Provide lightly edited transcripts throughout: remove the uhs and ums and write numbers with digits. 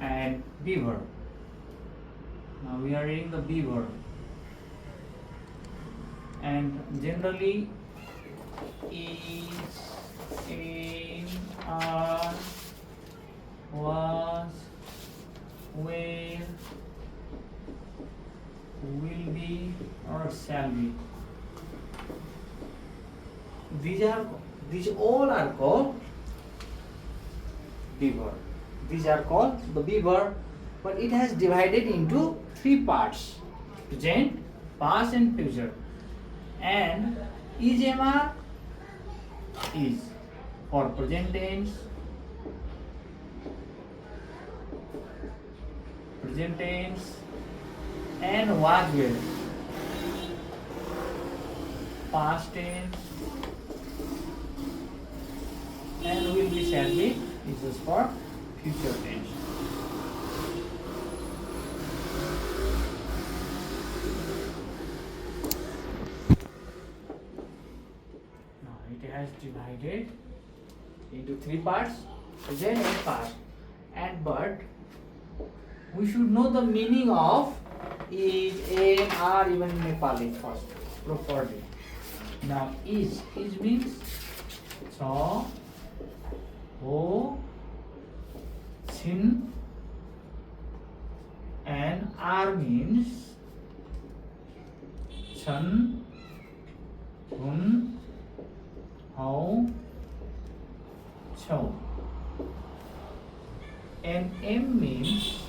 and beaver. Now we are reading the beaver, and generally is, in, are, was, will be, or shall be. These all are called beaver. These are called the beaver, but it has divided into three parts: present, past, and future. And is MR is for present tense, and was will past tense, and will be, shall be is just for future tense. Now it has divided into three parts: present and past. And but we should know the meaning of is, am, are, even in Nepali first properly. Now is means cha, ho, sin, and are means chan, hun, hau, chau. And M means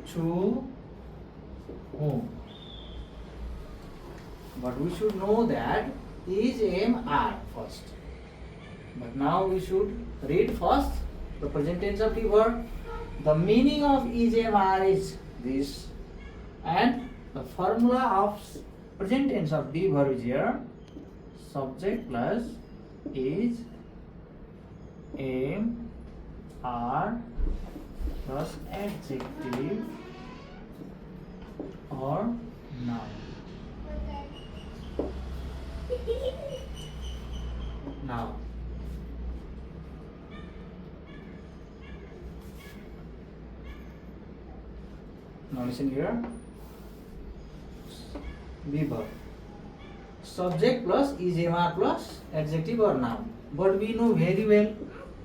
chu, whom. But we should know that is, am, are first. But now we should read first the present tense of the word. The meaning of is, am, are is this, and the formula of present tense of the verb is here: subject plus is, am, are plus adjective or noun. Now listen here. Beaver. Subject plus is, am, are plus adjective or noun. But we know very well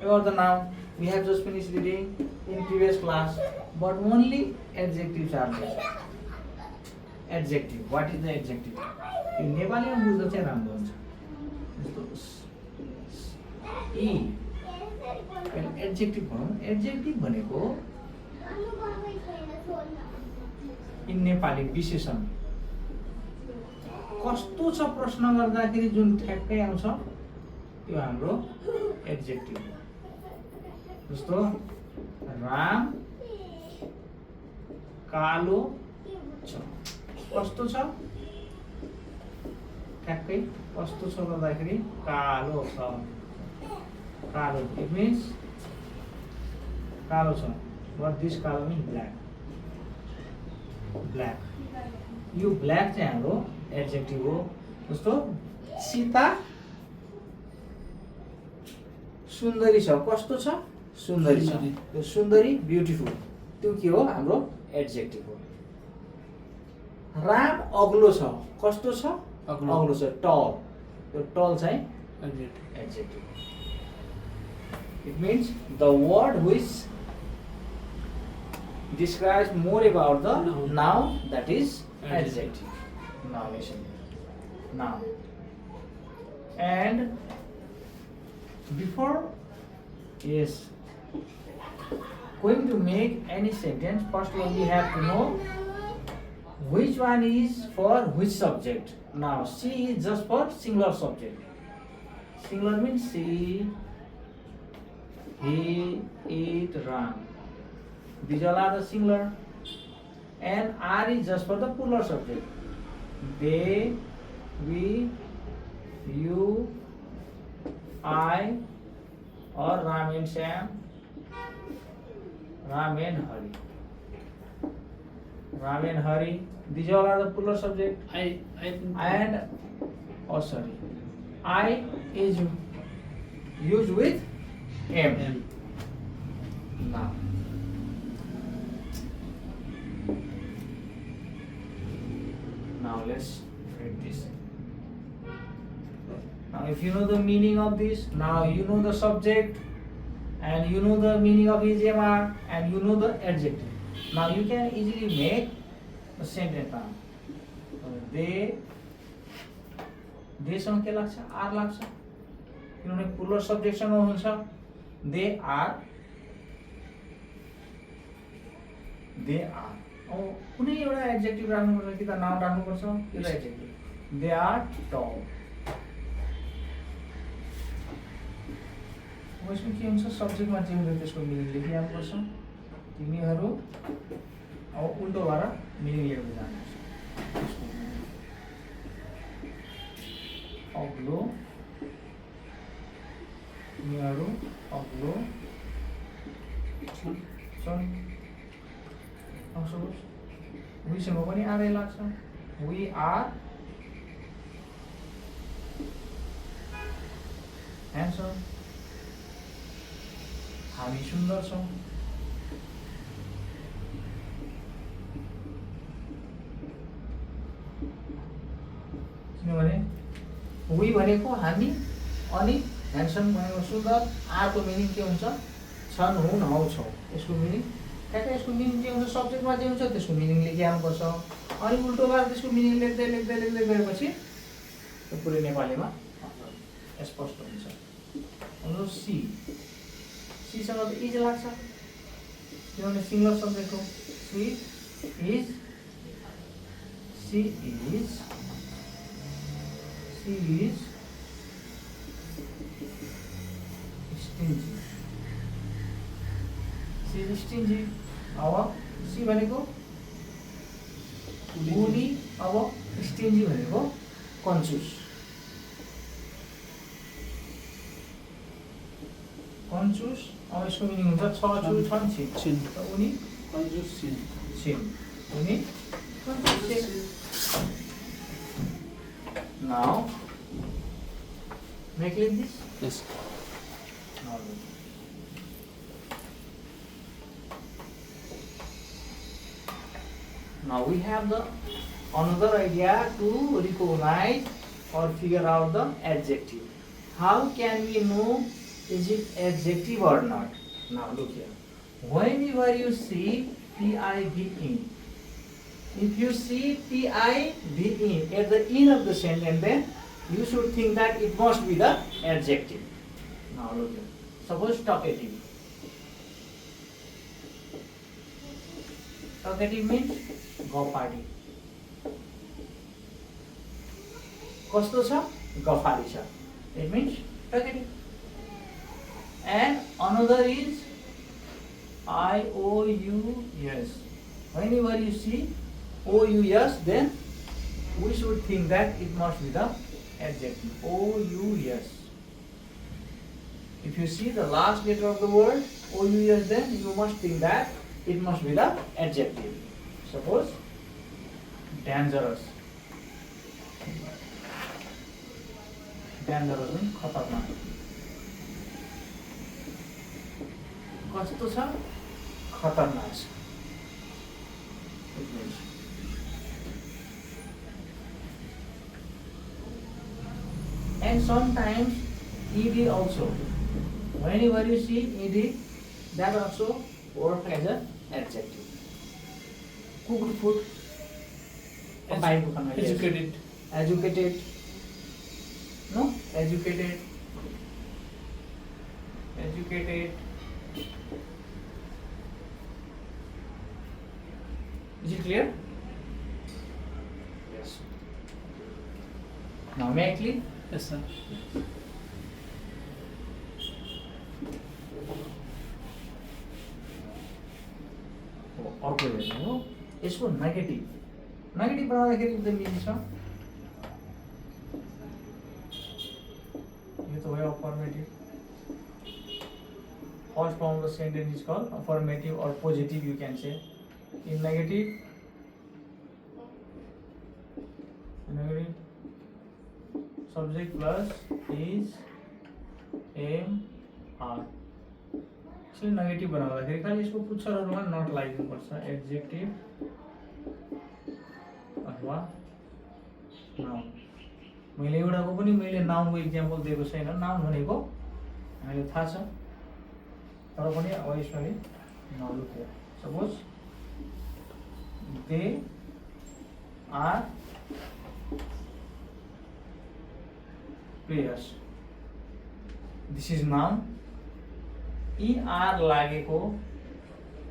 about the noun. We have just finished reading in previous class. But only adjectives are there. Adjective. What is the adjective? In Nepali बुझ्दा चाहिँ राम्रो हुन्छ. Adjective भनौँ. Adjective भनेको in Nepali विशेषण. कस्तो छ प्रश्न गर्दाखेरि जुन ठ्याक्कै आउँछ त्यो हाम्रो एडजेक्टिभ हो. जस्तो राम कालो छ. कस्तो छ? ठ्याक्कै कस्तो छ गर्दाखेरि कालो छ. कालो, इट मिन्स कालो छ. What this color means? Black. Black. यो ब्ल्याक चाहिँ हाम्रो एडजेक्टिभ हो. जस्तो सीता सुन्दरी छ. कस्तो छ? सुन्दरी छ. यो सुन्दरी ब्युटिफुल, त्यो के हो? हाम्रो एडजेक्टिभ हो. राम अग्लो छ. कस्तो छ? अग्लो छ. टल. यो टल चाहिँ adjective. It means the word which describes more about the noun, that is adjective. Now listen here. Now, and before going to make any sentence, first one we have to know which one is for which subject. Now she is just for singular subject. Singular means she, he, it, ran. These all are the singular. And are is just for the plural subject. They, we, you, I, or Ram and Sam, Ram and Hari. Ram and Hari. These all are the plural subject. I is used with M. Now, let's read this. Now, if you know the meaning of this, now you know the subject, and you know the meaning of his MR, and you know the adjective. Now you can easily make a sentence now. देसँग के लाग्छ, are लाग्छ, किनभने plural सब्जेक्टसँग हुन्छ they are. अब कुनै एउटा adjective राख्नुपर्छ कि त नाउन राख्नुपर्छ कि त एडजेक्टिभ। दे आर टल। यसमा के हुन्छ, सब्जेक्टमा जे हुन्छ त्यसको मिनिङ लेखिहाल्नुपर्छ। तिमीहरू अब उल्टो भएर मिनिङ लेख्दै जानुपर्छ। अग्लो, तिमीहरू अग्लो छन्। वीसँग पनि आरै लाग्छ, वी आर ह्यान्डसम, हामी सुन्दर छौँ। किनभने वी भनेको हामी अनि ह्यान्डसम भनेको सुन्दर। आरको मिनिङ के हुन्छ, छन्, हुन्, हौ, छौ। यसको मिनिङ ठ्याक्कै यसको मिनिङ के हुन्छ, सब्जेक्टमा जे हुन्छ त्यसको मिनिङ लेखिहाल्नुपर्छ। अनि उल्टो भएर त्यसको मिनिङ लेख्दै लेख्दै लेख्दै गएपछि त्यो पुरै नेपालीमा स्पष्ट हुन्छ। सी, सीसँग त इज लाग्छ किनभने सिङ्गल सब्जेक्ट हो। She is stingy. अब सी भनेको उनी, अब स्टिन्जी भनेको कन्जुस। अब यसको मिनिङ हुन्छ छ, छु, छन्, छिन्। उनी कन्जुस छिन्, उनी कन्जुस छिन्। Now, make like this? Yes. Now we have the another idea to recognize or figure out the adjective. How can we know is it adjective or not? Now look here. Whenever you see P-I-V-E, if you see P-I-V-E at the end of the sentence, then you should think that it must be the adjective. Now look here. Suppose talkative. Talkative means गफाडी। कस्तो छ, गफाडी छ। It means talkative. And another is I-O-U-S. Whenever you see O-U-S, then we should think that it must be the adjective. O-U-S. If you see the last letter of the word O-U-S, then you must think that it must be the adjective. Suppose dangerous. Dangerous means खतरनाक। कस्तो छ, खतरनाक छ। And sometimes ed also. Whenever you see ed, that also works as an adjective. Cooked food. Educated. Educated. No? Educated. Educated. Is it clear? Yes. Now may I clear? Yes, sir. अर्को हेर्नु हो, यसको negative बनाउँदाखेरि एकदम मिल्छ। यो त भयो affirmative. First form of the sentence is called affirmative or positive, you can say. In negative subject plus is, am, are. यसले नेगेटिभ बनाउँदाखेरि खालि यसको पुच्छरहरूमा नट लगाइदिनुपर्छ एडजेक्टिभ अथवा नाउन। मैले एउटाको पनि मैले नाउनको इक्जाम्पल दिएको छैन। नाउन भनेको हामीलाई थाहा छ तर पनि अब यसमा नलुक्यो। Suppose they are players, this is noun. Er लागेको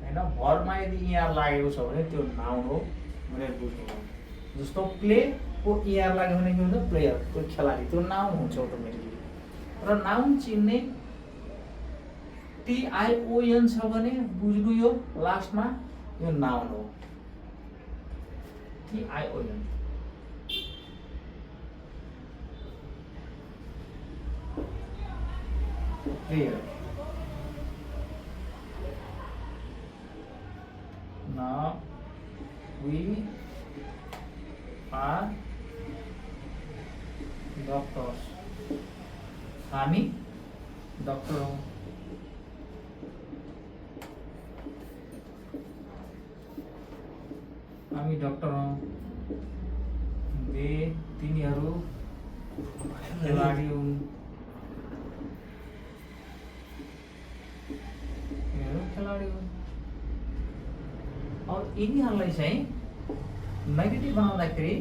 हैन, भरमा यदि इआर लागेको छ भने त्यो नाउन हो भनेर बुझ्नु। जस्तो प्ले को इआर लाग्यो भने के हुन्छ? प्लेयर, त्यो खेलाडी, त्यो नाउन हुन्छ अटोमेटिकली। र नाउन चिन्ने TION छ भने बुझ्नु यो लास्टमा यो नाउन हो। TION player. Now we are doctors, हामी डक्टर हौं। हामी डक्टर हौं। दे तिनीहरू खेलाडी हुन्। तिनीहरू खेलाडी हुन्। और यिनीहरूलाई चाहिँ नेगेटिभ बनाउँदाखेरि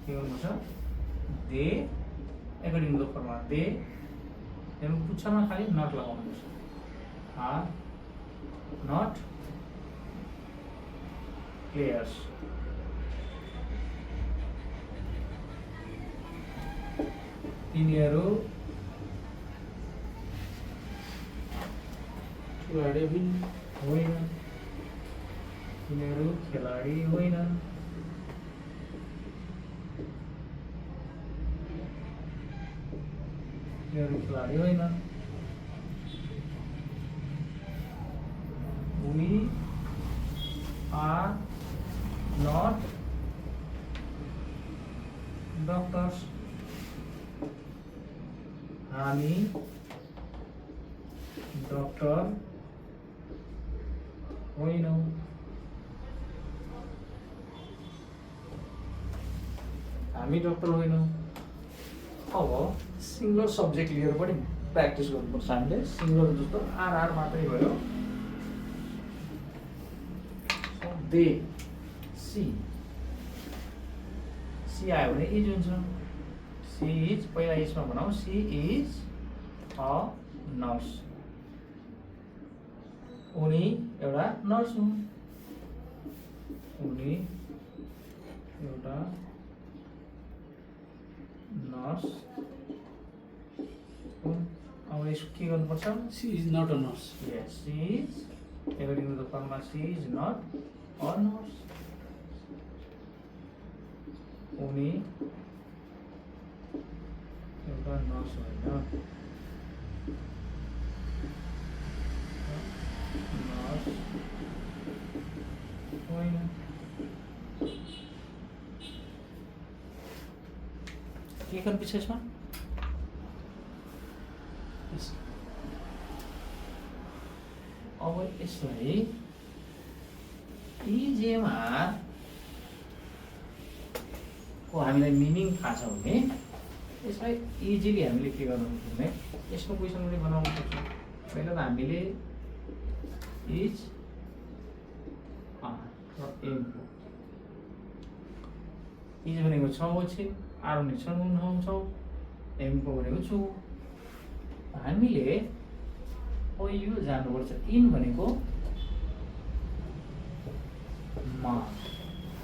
के गर्नुपर्छ? They according to the formula they पुच्छरमा खालि नट लगाउनुपर्छ। Are not players. तिनीहरू खेलाडी होइनन्। तिनीहरू खेलाडी होइनन्। तिनीहरू खेलाडी होइनन्। We are not doctors. हामी डक्टर होइनौं। हामी डक्टर होइनौं। अब सिंगुलर सब्जेक्ट लिएर पनि प्र्याक्टिस गर्नुपर्छ हामीले। सिंगुलर जस्तो आर मात्रै भयो। दे सी आयो भने इज हुन्छ। सी इज, पहिला यसमा भनौँ, सी इज अ नर्स। उनी एउटा नर्स हुन्। उनी एउटा नर्स हुन्। अब यसको के गर्नुपर्छ? She is not a nurse. Yes, she is according to the formula she is not a nurse. उनी एउटा नर्स होइन। नर्स होइन। के कन्फ्युज छ यसमा? अब यसलाई इजेमा को हामीलाई मिनिङ थाहा छ भने यसलाई इजिली हामीले के गर्नु भने यसको क्वेसन पनि बनाउनु पर्छ। पहिला त हामीले इज र एम को इज भनेको छ छिन्, आर भनेको छ छौ, एम को भनेको छु। हामीले अब यो जान्नुपर्छ। इन भनेको मा,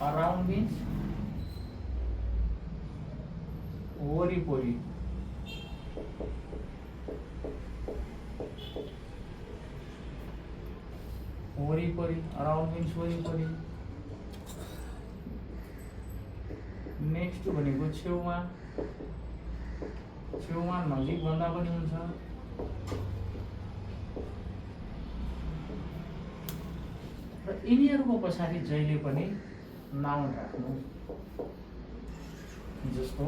अराउन्ड मिन्स वरिपरि। वरिपरि, अराउन्ड मिन्स वरिपरि। नेक्स्ट भनेको छेउमा। छेउमा नजिक भन्दा पनि हुन्छ। र यिनीहरूको पछाडि जहिले पनि नाउन राख्नु। जस्तो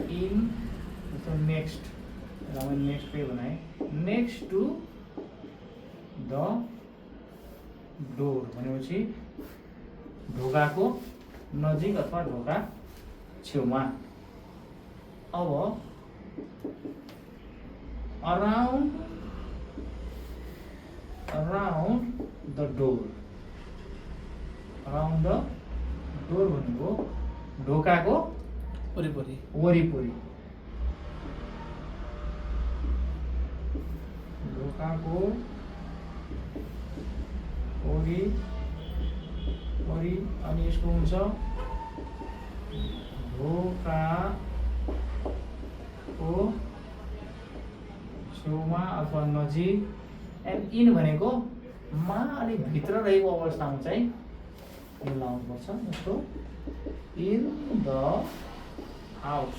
इन, जस्तो नेक्स्ट, मैले नेक्स्ट के बनाएँ, नेक्स्ट टु द डोर भनेपछि ढोकाको नजिक अथवा ढोका छेउमा। अब around the door, around the door भनेको ढोकाको वरिपरि। ढोकाको वरिपरि अनि यसको हुन्छ ढोकाको छेउमा अथवा नजिक। एन्ड इन भनेको मा अनि भित्र रहेको अवस्थामा चाहिँ यो लाउनुपर्छ। जस्तो इन द हाउस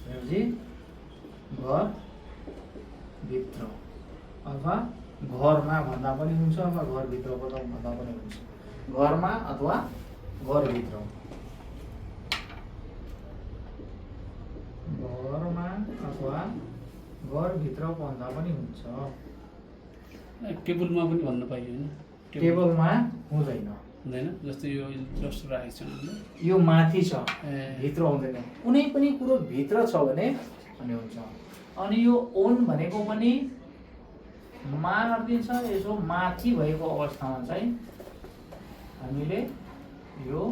भनेपछि घरभित्र अथवा घरमा भन्दा पनि हुन्छ अथवा घरभित्र भन्दा पनि हुन्छ। घरमा अथवा घरभित्र, घरमा अथवा घरभित्र भन्दा पनि हुन्छ। टेबलमा पनि भन्न पाइयो होइन? टेबलमा हुँदैन, जस्तो यो जस्तो राखेको छ हामीले, यो माथि छ, भित्र हुँदैन। कुनै पनि कुरो भित्र छ भने अनि हुन्छ। अनि यो ओन भनेको पनि मा अर्दिन्छ। यसो माथि भएको अवस्थामा चाहिँ हामीले यो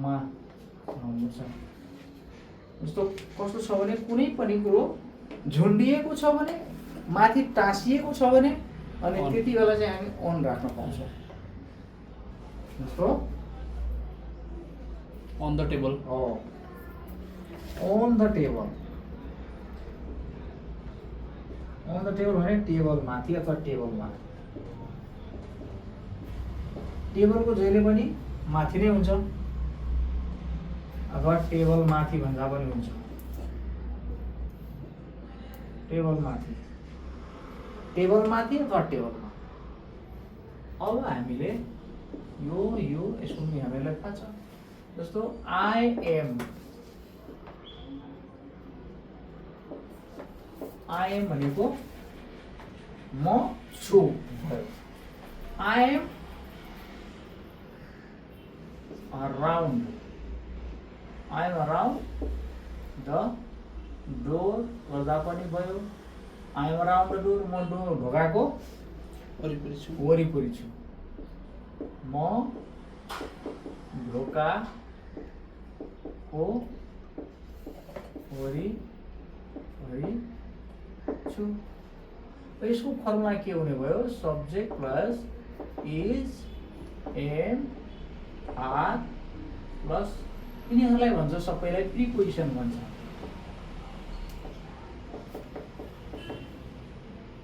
मा लाउनुपर्छ। जस्तो कस्तो छ भने कुनै पनि कुरो झुन्डिएको छ भने, माथि टाँसिएको छ भने अनि त्यति बेला चाहिँ हामी ओन राख्न पाउँछौँ। जस्तो अन द टेबल हो, on the table. On the table भने टेबल माथि अथवा टेबलमा। टेबलको जहिले पनि माथि नै हुन्छ अथवा टेबल माथि भन्दा पनि हुन्छ। टेबल माथि अथवा टेबलमा। अब हामीले यो यसको पनि हामीलाई थाहा छ। जस्तो आई एम भनेको म छु। I am around the door गर्दा पनि भयो। I am around the door, म ढोकाको वरिपरि छु। म ढोकाको वरिपरि छु। यसको फर्मुला के हुने भयो? Subject plus is am are plus यिनीहरूलाई भन्छ सबैलाई प्रिपोजिसन भन्छ।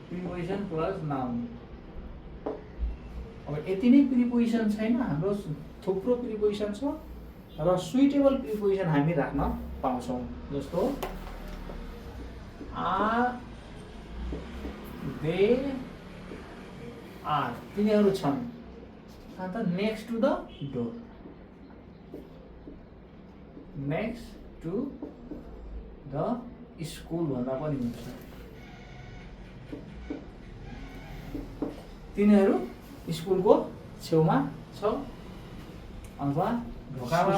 Preposition plus noun. अब यति नै प्रिपोजिसन छैन, हाम्रो थुप्रो प्रिपोजिसन छ र सुइटेबल प्रिपोजिसन हामी राख्न पाउँछौँ। जस्तो दे आर, तिनीहरू छन्। अन्त next to the door, next to the school भन्दा पनि हुन्छ। तिनीहरू स्कुलको छेउमा छ अथवा ढोकामा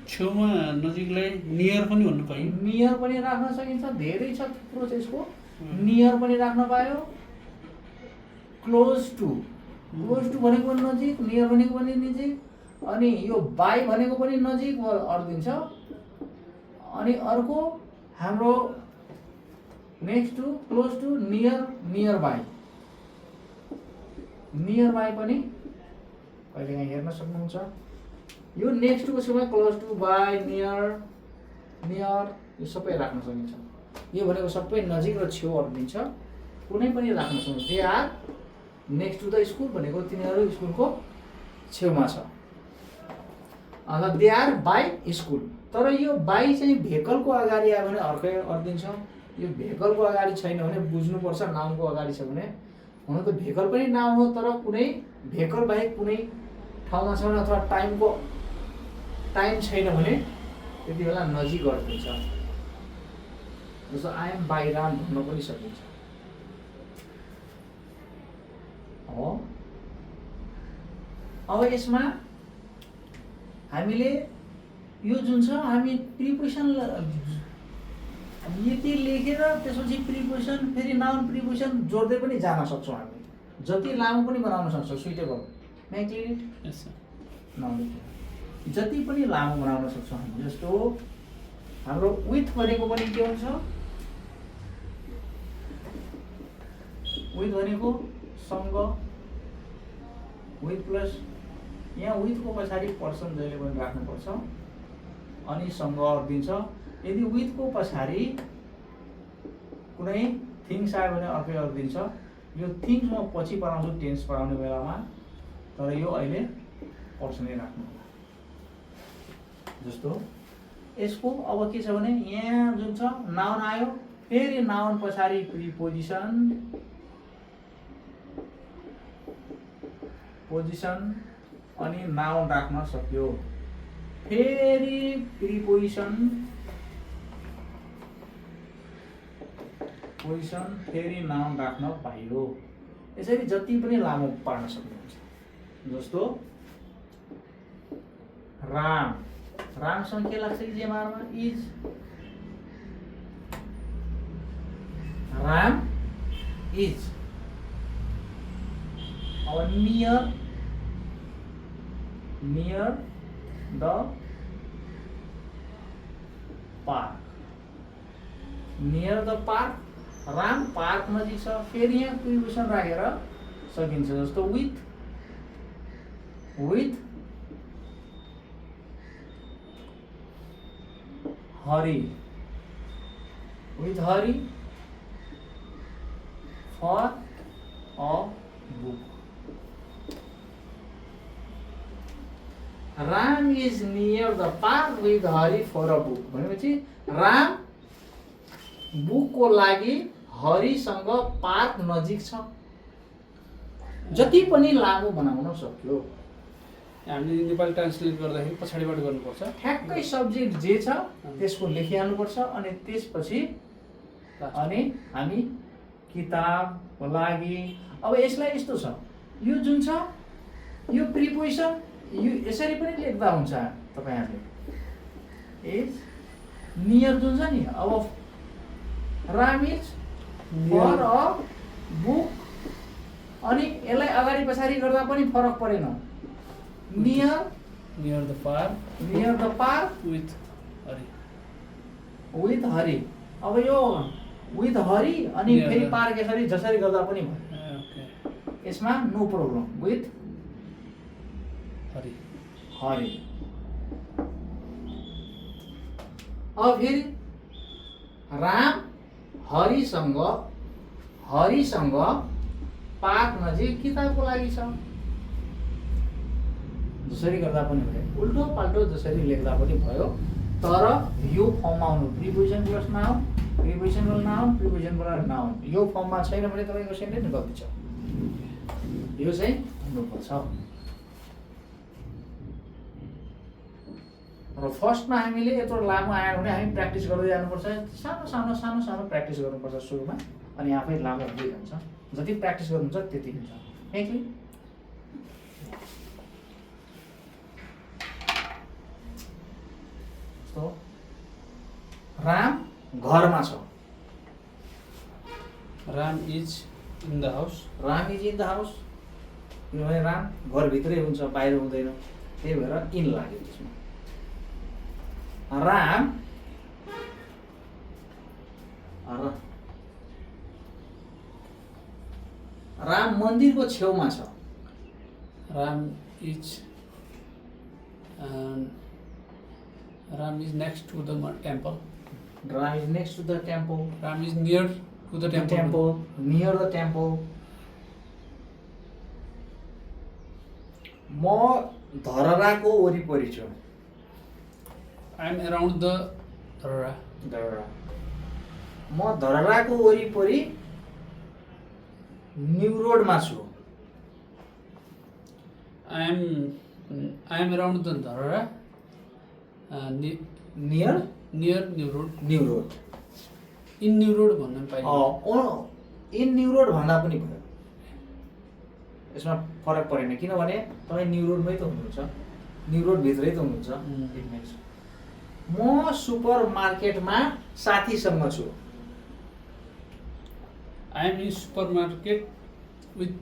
छेउमा नजिकलाई नियर पनि भन्नु पाइयो। नियर पनि राख्न सकिन्छ, धेरै छ थुप्रो छ यसको। नियर पनि राख्न पायो, क्लोज टु भनेको पनि नजिक, नियर भनेको पनि नजिक, अनि यो बाई भनेको पनि नजिक अर्दिन्छ। अनि अर्को हाम्रो next to, close to, near by पनि कहिलेकाहीँ हेर्न सक्नुहुन्छ। यो नेक्स्ट टुको छेउमा क्लोज टु, बाई, नियर यो सबै राख्न सकिन्छ। यो भनेको सबै नजिक र छेउ अर्दिन्छ, कुनै पनि राख्न सक्नुहुन्छ। They are next to the school भनेको तिनीहरू स्कुलको छेउमा छ। अन्त दे आर बाई स्कुल। तर यो बाई चाहिँ भेकलको अगाडि आयो भने अर्कै अर्दिन्छ। यो भेकलको अगाडि छैन भने बुझ्नुपर्छ, नाउनको अगाडि छ भने। हुन त भेकल पनि नाउन हो, तर कुनै भेकल बाहेक कुनै ठाउँमा छ भने अथवा टाइम छैन भने त्यति बेला नजिक अर्दिन्छ। जस्तो आई एम बाई राम भन्न पनि सकिन्छ हो। अब यसमा हामीले यो जुन छ हामी प्रिपोजिसन यति लेखेर त्यसपछि प्रिपोजिसन फेरि नाउन प्रिपोजिसन जोड्दै पनि जान सक्छौँ हामी, जति लामो पनि बनाउन सक्छौँ suitable. Make it yes sir. जति पनि लामो बनाउन सक्छौँ हामी। जस्तो हाम्रो विथ भनेको पनि के हुन्छ, विथ भनेको सँग, विथ प्लस यहाँ विथको पछाडि पर्सन जहिले पनि राख्नुपर्छ अनि सँग दिन्छ। यदि विथको पछाडि कुनै थिङ्स आयो भने अर्कै दिन्छ। यो थिङ्स म पछि पढाउँछु टेन्स पढाउने बेलामा, तर यो अहिले पर्सनै राख्नु होला। जस्तो यसको अब के छ भने यहाँ जुन छ नाउन आयो, फेरि नाउन पछाडि प्रिपोजिसन, पोजिसन अनि नाउन राख्न सक्यो, फेरि प्रिपोजिसन, पोजिसन फेरि नाउन राख्न पाइयो। यसरी जति पनि लामो पार्न सक्नुहुन्छ। जस्तो राम, रामसँग के लाग्छ इजेमारमा इज, राम इज। अब near, near the park, near the park, Ram park नजिक छ, फेरि यहाँ प्रिपोजिसन राखेर सकिन्छ। जस्तो with, with Hari, with Hari for a book. Ram is near the park with Hari for a book भनेपछि राम बुकको लागि हरिसँग पार्क नजिक छ। जति पनि लामो बनाउन सक्यो। हामीले नेपाली ट्रान्सलेट गर्दाखेरि पछाडिबाट गर्नुपर्छ। ठ्याक्कै सब्जेक्ट जे छ त्यसको लेखिहाल्नुपर्छ अनि त्यसपछि अनि हामी किताबको लागि। अब यसलाई यस्तो छ, यो जुन छ यो प्रिपोजिसन यो यसरी पनि लेख्दा हुन्छ तपाईहरुले। इज नियर जुन छ नि, अब Ram is for a book अनि यसलाई अगाडि पछाडि गर्दा पनि फरक परेन। Near, near the park, near the park with Hari, with Hari. अब यो विथ हरि अनि फेरि पार्क यसरी जसरी गर्दा पनि भयो। यसमा no problem. With Hari, Hari. अब फेरि राम हरिसँग, हरिसँग पार्क नजिक किताबको लागि छ। जसरी गर्दा पनि भयो, उल्टो पाल्टो जसरी लेख्दा पनि भयो, तर यो फर्ममा आउनु। Preposition plus noun, preposition plus noun, preposition plus noun. यो फर्ममा छैन भने तपाईँको सेन्टेन्स गल्ती छ। यो चाहिँ हुनुपर्छ। र फर्स्टमा हामीले यत्रो लामो आयो भने हामी प्र्याक्टिस गर्दै जानुपर्छ। सानो सानो सानो सानो प्र्याक्टिस गर्नुपर्छ सुरुमा, अनि आफै लामो हुँदै जान्छ। जति प्र्याक्टिस गर्नुहुन्छ त्यति हुन्छ। Thank you. राम घरमा छ। Ram is in the house, Ram is in the house किनभने राम घरभित्रै हुन्छ, बाहिर हुँदैन, त्यही भएर इन लाग्यो त्यसमा। राम राम मन्दिरको छेउमा छ। Ram is next to the temple, Ram is next to the temple, Ram is near to the temple, near the temple. म धरहराको वरिपरि छु। I am around the Dharahara, Dharahara. म धरहराको वरिपरि न्यू रोडमा छु। I am around the Dharahara near New Road, New Road. In New Road भन्न पाइयो। इन न्यू रोड भन्दा पनि भयो, यसमा फरक परेन किनभने तपाईँ न्यू रोडमै त हुनुहुन्छ, न्यू रोड भित्रै त हुनुहुन्छ। इट मिन्स म सुपर मार्केटमा साथीसँग छु। I am in supermarket with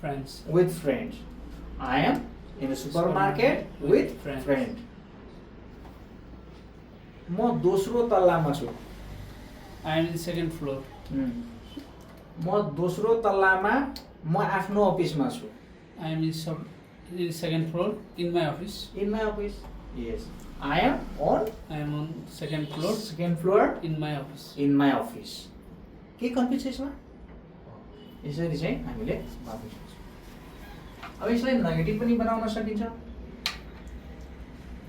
friends. With friends, I am in supermarket with friend. म दोस्रो तल्लामा छु। I am in second floor. म दोस्रो तल्लामा म आफ्नो अफिसमा छु। I am in second floor in my office. In my office, yes. I am on second floor second floor in my office. In my office. के कन्फ्युज छ यसमा? यसरी चाहिँ हामीले भाग्न सक्छौँ। अब यसलाई नेगेटिभ पनि बनाउन सकिन्छ।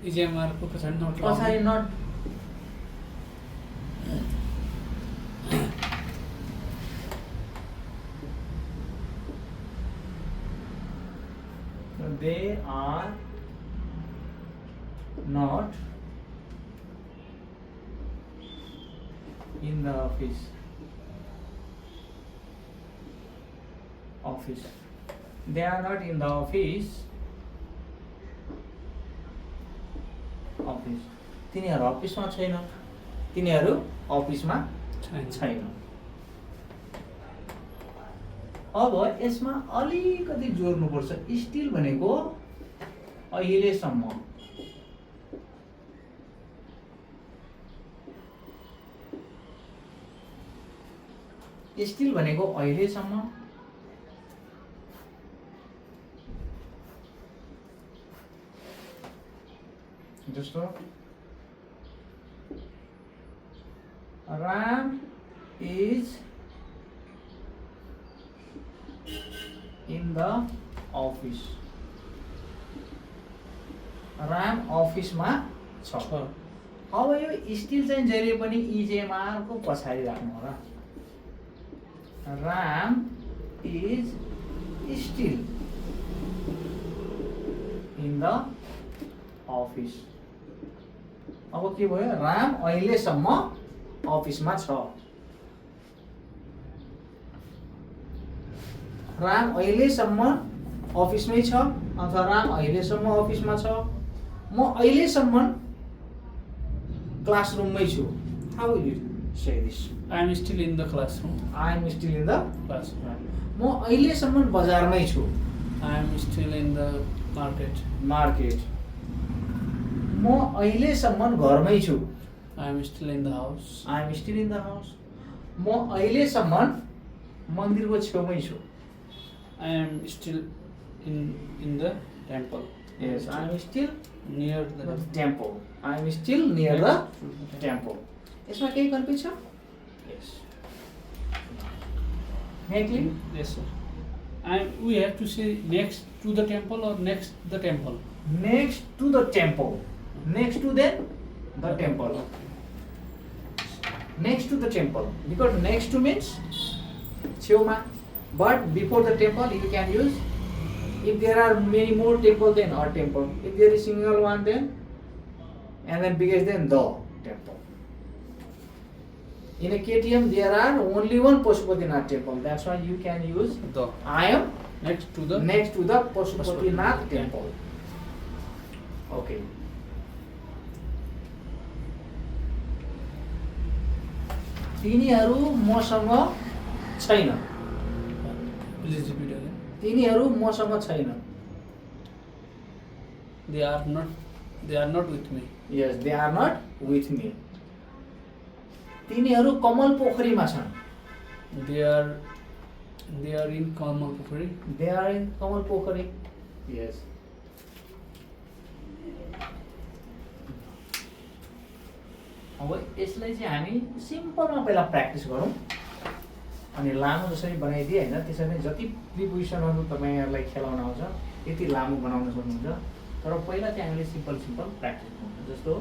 इजेएमआरको पछाडि नट पछाडि not, they are not in the office. They are not in the office. तिनीहरू अफिसमा छैन, तिनीहरू अफिसमा छैन। अब यसमा अलिकति जोड्नुपर्छ। स्टिल भनेको अहिलेसम्म, स्टिल भनेको अहिलेसम्म, जस्तो Ram is in the office. Ram अफिसमा छ। अब यो स्टिल चाहिँ जहिले पनि इजेएमआर को पछाडि राख्नु होला। Ram is still in the office. अब के भयो? राम अहिलेसम्म अफिसमा छ। राम अहिलेसम्म अफिसमै छ अथवा राम अहिलेसम्म अफिसमा छ। म अहिलेसम्म क्लासरुममै छु। How will you say this? I am still in the classroom. I am still in the classroom. म अहिलेसम्म बजारमै छु। I am still in the market. म अहिलेसम्म घरमै छु। I am still in the house. I am still in the house. म अहिलेसम्म मन्दिरको छेउमै छु। I am still in the temple. Yes, I am still near the temple. I am still near the temple. यसमा केही confuse छ? Yes. Make clear? Yes, sir. And we have to say next to the temple or next the temple? Next to the temple. Next to the temple. Next to the temple. Because next to means छेउमा. But before the temple you can use, if there are many more temple then a temple. If there is single one then, and then biggest then the temple. In a KTM there are only one Pashupatinath temple. That's why you can use the. I am Next to the Pashupatinath temple. Okay. तिनीहरू मसँग छैन। Please repeat again. तिनीहरू मसँग छैन। They are not with me. Yes, they are not with me. तिनीहरू कमल पोखरीमा छन्। They are in Kamal Pokhari. They are in कमल पोखरी. Yes. अब यसलाई चाहिँ हामी सिम्पलमा पहिला प्र्याक्टिस गरौँ अनि लामो जसरी बनाइदिए हैन त्यसरी नै जति प्रिपोजिसनहरु तपाईहरुलाई खेलाउन आउँछ त्यति लामो बनाउन सक्नुहुन्छ तर पहिला चाहिँ हामीले सिम्पल प्र्याक्टिस गर्छौं जस्तो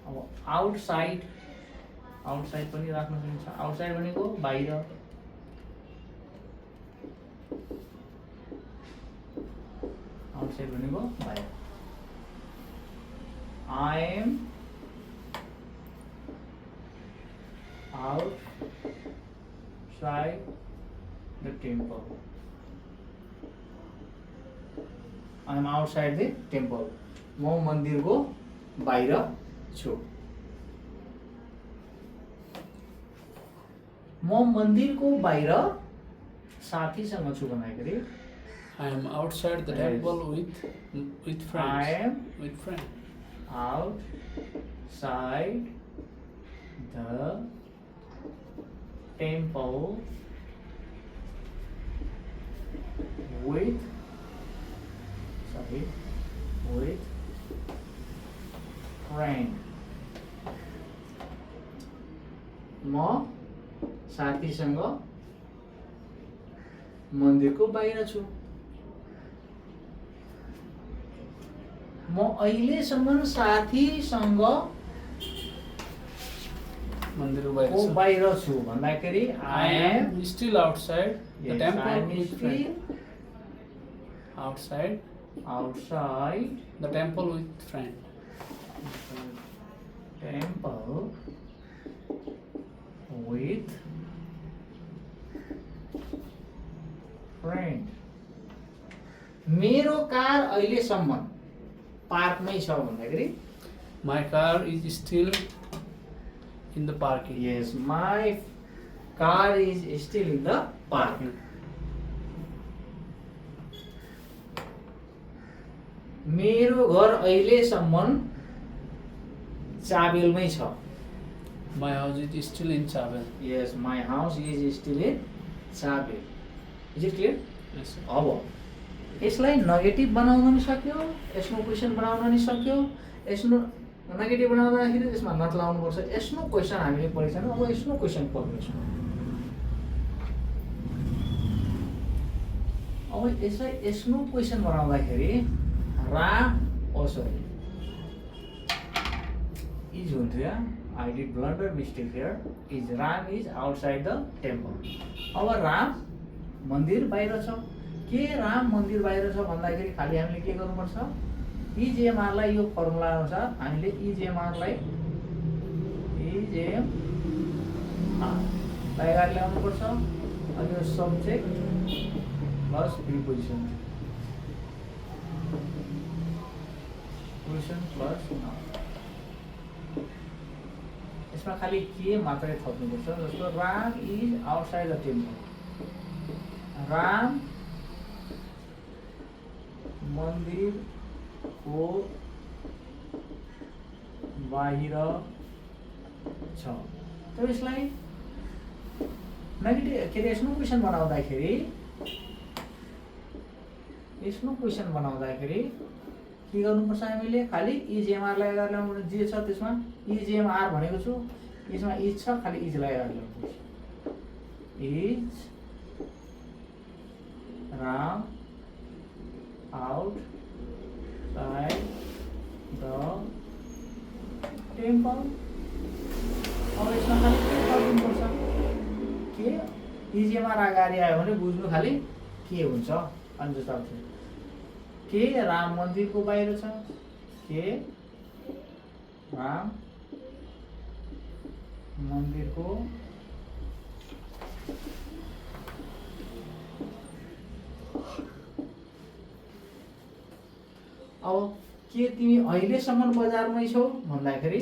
अब आउटसाइड पनि राख्न सकिन्छ आउटसाइड भनेको बाहिर आउटसाइड भनेको बाहिर I am outside the temple. I am outside the temple. म मन्दिरको बाहिर छु. म मन्दिरको बाहिर साथीसँग छु भन्दाखेरि I am outside the Yes. temple with friends. I am with friends. outside the temple with friend. म साथीसँग मन्दिरको बाहिर छु. म अहिलेसम्म साथीसँग मन्दिरको बाहिर छु. बाहिर छु भन्दाखेरि I am still outside the Yes, I temple am with still friends. Outside outside the temple with friends. temple with friend. मेरो कार अहिलेसम्म पार्कमै छ भन्दाखेरि My car is still in the parking. yes, my car is still in the park. मेरो घर अहिलेसम्म चाबेलमै छ. My house is still in Chabel. yes, my house is still in Chabahil. is it clear? Yes, sir. अब यसलाई negative बनाउन नि सक्यो, यसनो question बनाउन नि सक्यो. यसनो नेगेटिभ बनाउँदाखेरि त्यसमा नट लाउनुपर्छ. यसनो क्वेसन हामीले पढेको छैनौँ. अब यसनो क्वेसन पढ्नेछौँ. अब यसलाई यसनो क्वेसन बनाउँदाखेरि सरी इज हुन्थ्यो या I did blunder mistake here. Is Ram is outside the temple. अब राम मन्दिर बाहिर छ. के राम मन्दिर बाहिर छ भन्दाखेरि खालि हामीले के गर्नुपर्छ, इजेएमआरलाई यो फर्मुला अनुसार हामीले इजेएमआरलाई लगाएर ल्याउनुपर्छ. अनि यो subject plus preposition plus noun. यसमा खालि के मात्रै थप्नुपर्छ. जस्तो Ram is outside the temple. Ram मन्दिरको बाहिर छ. त यसलाई नेगेटिभ के अरे यसनो क्वेसन बनाउँदाखेरि के गर्नुपर्छ हामीले खालि इजेएमआरलाई लगाएर ल्याउनुपर्छ. जे छ त्यसमा इजेएमआर भनेको छु. यसमा इज छ, खालि इज लगाएर ल्याउनुपर्छ. Is Ram outside the temple. अब यसमा खालि के गर्नुपर्छ, के इजेएमआर अगाडि आयो भने बुझ्नु खालि के हुन्छ. अनि जस्तो आउँछ के राम मन्दिरको बाहिर छ. के राम मन्दिरको अब के तिमी अहिलेसम्म बजारमै छौ भन्दाखेरि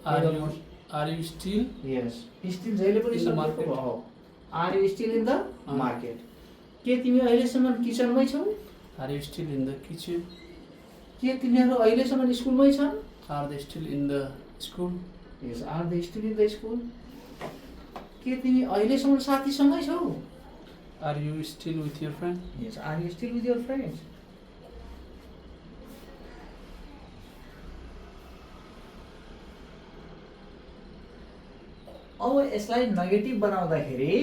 Are you still yes still जहिले पनि in the market? हो. Are you still in the market. के तिमी अहिलेसम्म किचनमै छौ. Are you still in the kitchen? के तिनीहरू अहिलेसम्म स्कुलमै छन्. Are they still in the school? Yes are they still in the school. के तिमी अहिलेसम्म साथीसँगै छौ. Are you still with your friend? Yes are you still with your friends. अब यसलाई नेगेटिभ बनाउँदाखेरि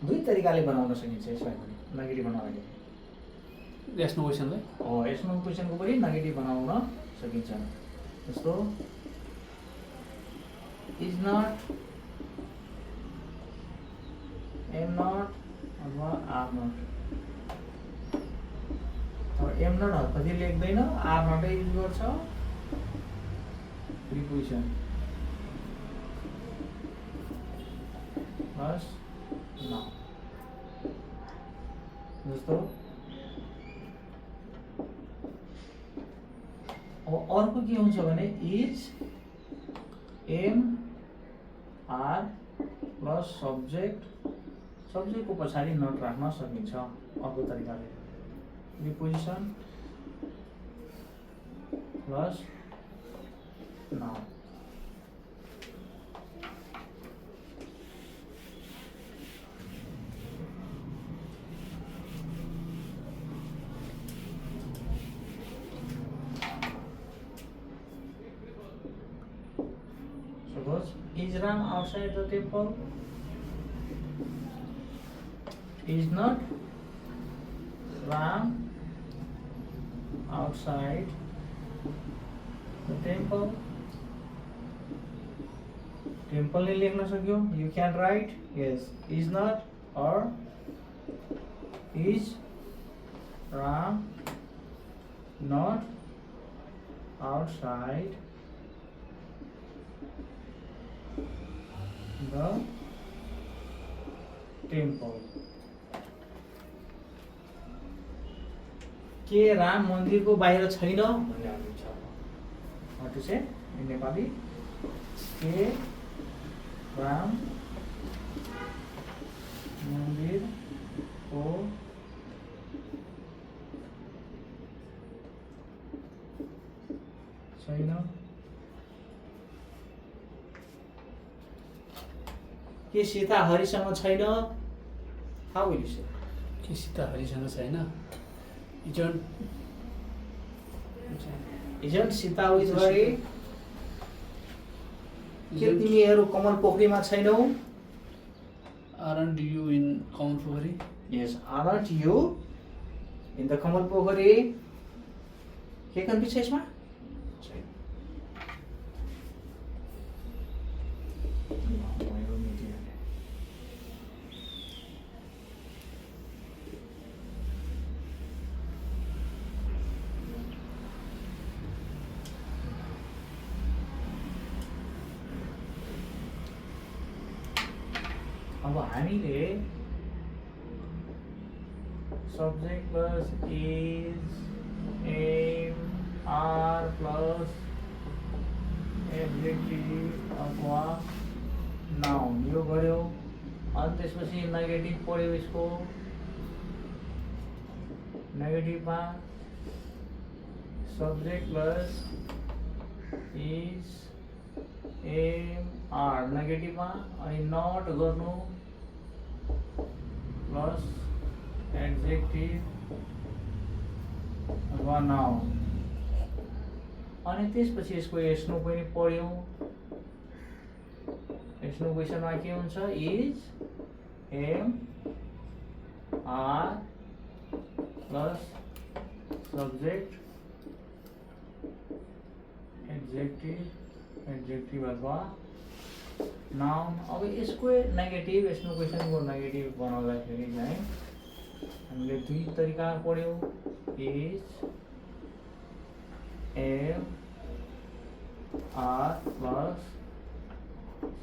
दुई तरिकाले बनाउन सकिन्छ. यसलाई पनि नेगेटिभ बनाउँदाखेरि Yes, no question, right? यसमा क्वेसनको पनि नेगेटिभ बनाउन सकिन्छ. जस्तो इज नट, एम नट अथवा आर नट. अब एम नट कति लेख्दैन, आर नटै युज गर्छ. preposition plus noun. जस्तो अब अर्को के हुन्छ भने इज एम आर प्लस सब्जेक्टको पछाडि नट राख्न सकिन्छ अर्को तरिकाले preposition plus noun. Suppose is Ram outside the temple? Is not Ram outside the temple? Temple ले लेख्न सक्यो. You can write yes. Is not or is Ram not outside the temple? के राम मन्दिरको बाहिर छैन भन्ने अर्थ छ. What to say in Nepali? के राम मन्दिरको छैन. के सीता हरिसँग छैन? How will you say? के सीता हरिसँग छैन? Isn't Sita with Hari? के तिमीहरू कमल पोखरीमा छैनौ? Aren't you in Kamal Pohari? Yes, aren't you in the कमल पोखरी? के कन्फ्युज छ यसमा? अब हामीले subject plus is am are plus adjective अथवा नाउन यो गर्यो. अनि त्यसपछि नेगेटिभ पढ्यो. यसको नेगेटिभमा subject plus is am are नेगेटिभमा अनि नट गर्नु प्लस एडजेक्टिभ अथवा नाउन. अनि त्यसपछि यसको एस्नो पनि पढ्यौँ. एस्नो क्वेसनमा के हुन्छ? Is am are plus subject adjective अथवा नाउन. अब यसको नेगेटिभ एस्नो क्वेसनको नेगेटिभ बनाउँदाखेरि चाहिँ हामीले दुई तरिका पढ्यौँ. Is am are plus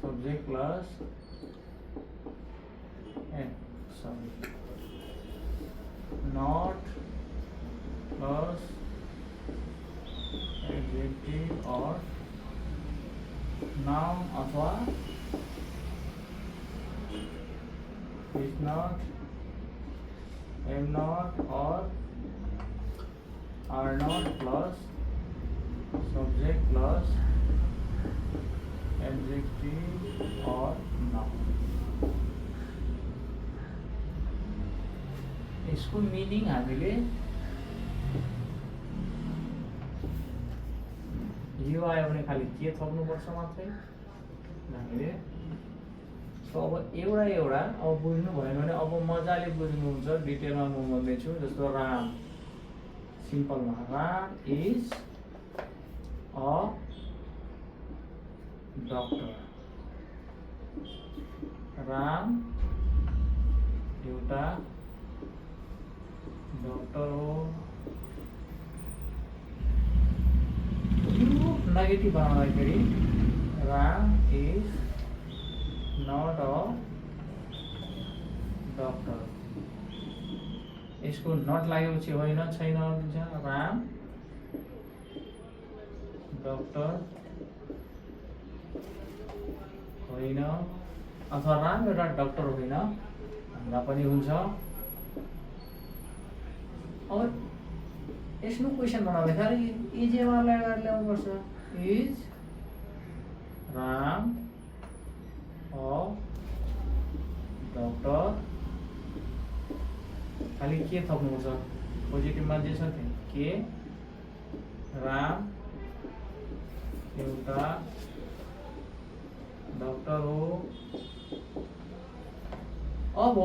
subject plus not plus adjective or noun अथवा is not, am not or are not plus subject plus adjective or noun. इसको मिनिङ हामीले यो आयो भने खाली के थप्नुपर्छ मात्रै हामीले. अब एउटा अब बुझ्नु भएन भने अब मजाले बुझ्नुहुन्छ. डिटेलमा म भन्दैछु. जस्तो राम सिम्पलमा Ram is a doctor. Ram एउटा डक्टर हो. नेगेटिभ बनाउँदाखेरि Ram is not a doctor. यसको नट लागेपछि होइन छैन दिन्छ, राम डक्टर होइन, अथवा राम एउटा डक्टर होइन भन्दा पनि हुन्छ। अब यसको क्वेसन बनाउँदाखेरि इजेमालाई अगाडि ल्याउनुपर्छ। इज राम अ डक्टर, खालि के थप्नुपर्छ, पोजिटिभमा जे छ त्यो के, राम एउटा डक्टर हो। अब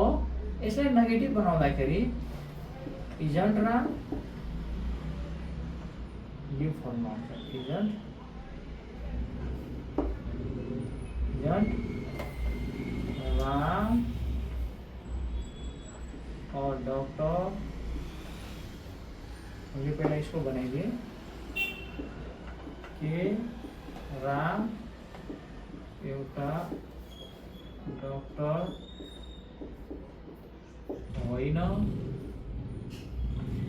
यसलाई नेगेटिभ बनाउँदाखेरि इजन्ट राम, यो फर्ममा हुन्छ इजन्ट राम और डॉक्टर। मुझे पहले इसको बनाइए कि राम एउटा डॉक्टर होइन।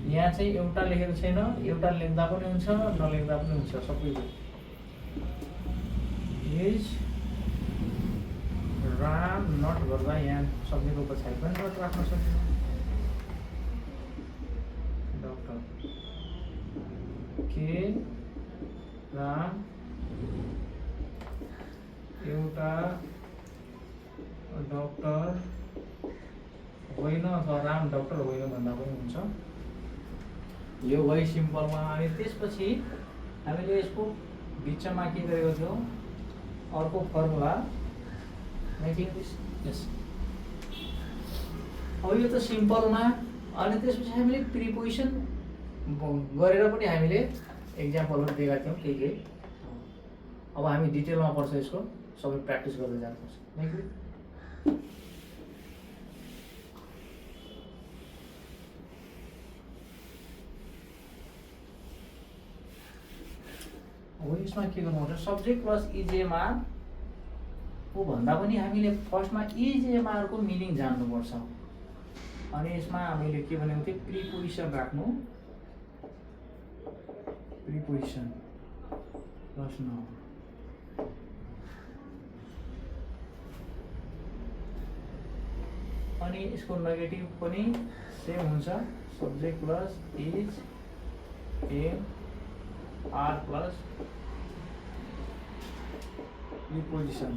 यहाँ चाहिँ एउटा लेखेको छैन, एउटा लेख्दा पनि हुन्छ नलेख्दा पनि हुन्छ सबैको। इज राम नट गर्दा यहाँ सब्जेक्टको पछाडि पनि नट राख्न सकिन्छ। डॉक्टर के राम एउटा डॉक्टर होइन अथवा राम डॉक्टर होइन भन्दा पनि हुन्छ। यो भयो सिम्पलमा। अनि त्यसपछि हामीले यसको बिचमा के गरेको थियौँ, अर्को फर्मुला मेकिङ दिस। यस, अब यो त सिम्पलमा। अनि त्यसपछि हामीले प्रिपोजिसन गरेर पनि हामीले एक्जाम्पलहरू दिएका थियौँ के। अब हामी डिटेलमा पर्छ, यसको सबै प्र्याक्टिस गर्दै जानुपर्छ। हो यसमा के गर्नुपर्छ, सब्जेक्ट प्लस इजेएमआर को भन्दा पनि हामीले फर्स्टमा इजेएमआर को मिनिङ जान्नुपर्छ। अनि यसमा हामीले के भनेको थियो, प्रिपोजिसन राख्नु, प्रिपोजिसन प्लस नाउन। अनि यसको नेगेटिभ पनि सेम हुन्छ, subject plus is am are plus preposition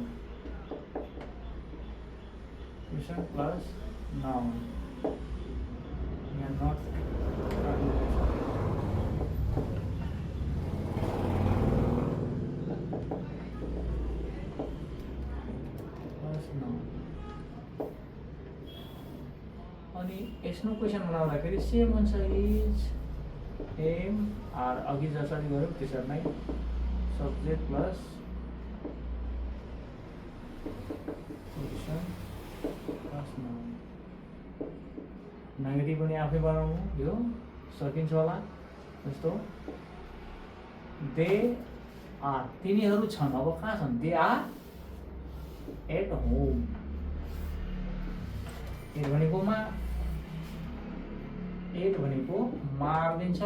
plus noun. यहाँ नट प्लस नाउन। अनि यसको क्वेसन बनाउँदाखेरि सेम हुन्छ, इज एम आर अघि जसरी गऱ्यौँ त्यसरी नै subject plus position plus noun. Negative पनि आफै बनाउनु, यो सकिन्छ होला। जस्तो दे आर, तिनीहरू छन्, अब कहाँ छन्, they are at home. At भनेकोमा एट भनेको मारिदिन्छ,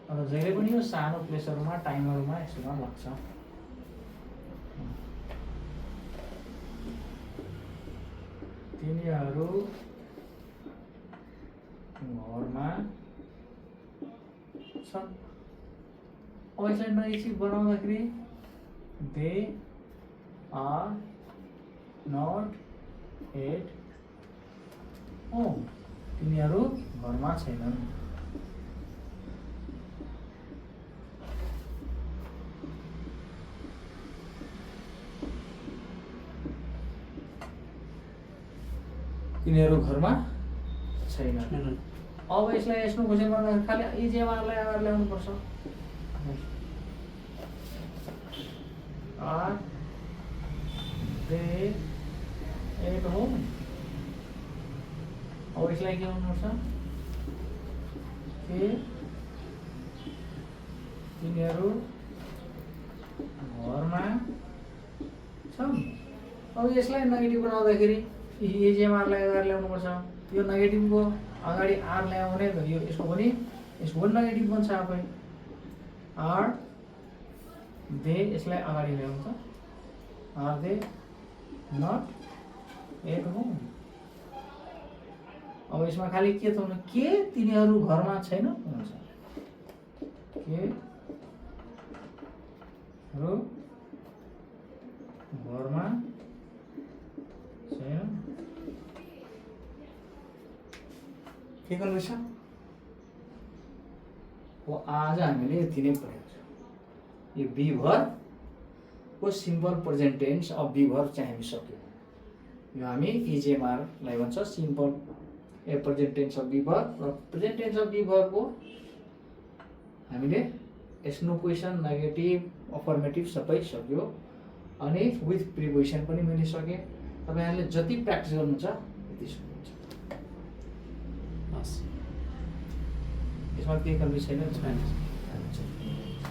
अब जहिले पनि यो सानो प्लेसहरूमा टाइमहरूमा यसमा लाग्छ। तिनीहरू घरमा छन्। अब यसलाई नैच्छिक बनाउँदाखेरि they are not at home, तिनीहरू घरमा छैनन्। तिनीहरू घरमा छैनन्। अब यसलाई यसको क्वेसन गर्दा खालि इजेएमआरलाई अगाडि ल्याउनुपर्छ। Are they at home. अब यसलाई के गर्नुपर्छ, के तिनीहरू तिनीहरू घरमा छन्। अब यसलाई नेगेटिभ बनाउँदाखेरि इजेएमआरलाई अगाडि ल्याउनुपर्छ। यो नेगेटिभको अगाडि आर ल्याउने यो यसको पनि नेगेटिभ बन्छ आफै। आर दे यसलाई अगाडि ल्याउँछ। Are they not at home. अब यसमा खाली के छ भने के तिनीहरू घरमा छैन भन्छ। के रो घरमा छैन। के गर्नुपर्छ? हो आज हामीले यति नै पढेको छौँ। यो बी भर्ब को simple present tense of be verb चाहिँ हामी सक्यौँ। यो हामी इजेएमआरलाई भन्छ simple present tense of be verb. र प्रेजेन्ट टेन्स अफ बी भर्बको हामीले एस्नो क्वेसन, नेगेटिभ, अफर्मेटिभ सबै सक्यो। अनि विथ प्रिपोजिसन पनि मैले सकेँ। तपाईँहरूले जति प्र्याक्टिस गर्नुहुन्छ त्यति सक्नुहुन्छ। हस्। यसमा केही कन्फ्युज छैन?